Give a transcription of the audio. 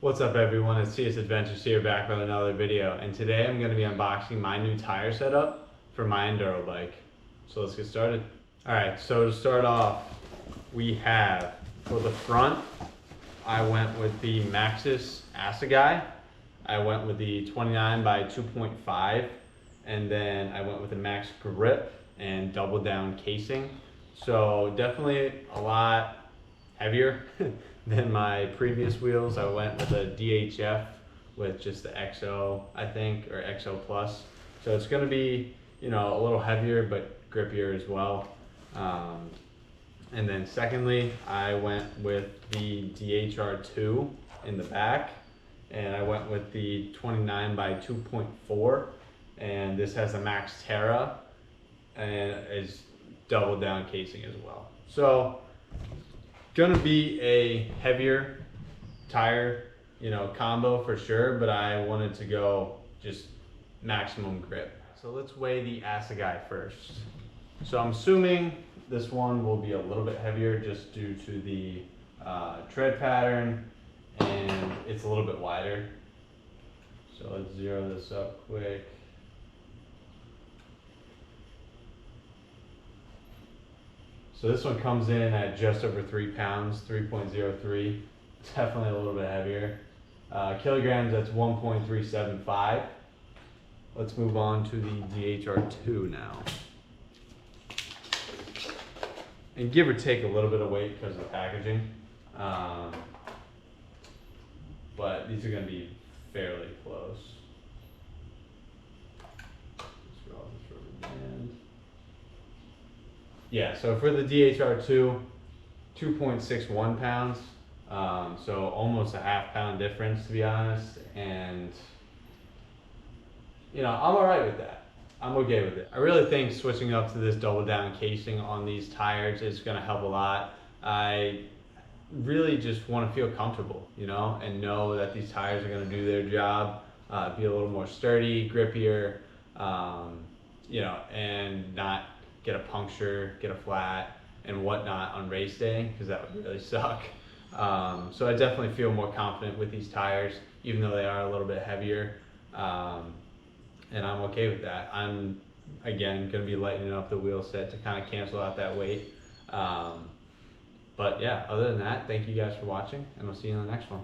What's up everyone, it's CS Adventures here back with another video, and today I'm going to be unboxing my new tire setup for my enduro bike. So let's get started. Alright, so to start off, we have, for the front, I went with the Maxxis Assegai. I went with the 29 by 2.5, and then I went with the maxxgrip and double down casing. So definitely a lot heavier than my previous wheels. I went with a DHF with just the XO, I think, or XO plus. So it's going to be, a little heavier but grippier as well. And then secondly, I went with the Dhr2 in the back, and I went with the 29 by 2.4, and this has a maxxterra and is double down casing as well. So gonna be a heavier tire, combo for sure, but I wanted to go just maximum grip. So let's weigh the Assegai first. So I'm assuming this one will be a little bit heavier just due to the tread pattern, and it's a little bit wider. So let's zero this up quick. So this one comes in at just over 3 pounds, 3.03. Definitely a little bit heavier. Kilograms, that's 1.375. Let's move on to the Dhr2 now. And give or take a little bit of weight because of the packaging. But these are going to be fairly close. Yeah, so for the Dhr2, 2.61 pounds, so almost a half-pound difference, to be honest, and I'm all right with that. I'm okay with it. I really think switching up to this double down casing on these tires is going to help a lot. I really just want to feel comfortable, and know that these tires are going to do their job, be a little more sturdy, grippier, and not get a puncture, get a flat, and whatnot on race day, because that would really suck. So I definitely feel more confident with these tires, even though they are a little bit heavier, and I'm okay with that. I'm, again, going to be lightening up the wheel set to kind of cancel out that weight. But yeah, other than that, thank you guys for watching, and we'll see you in the next one.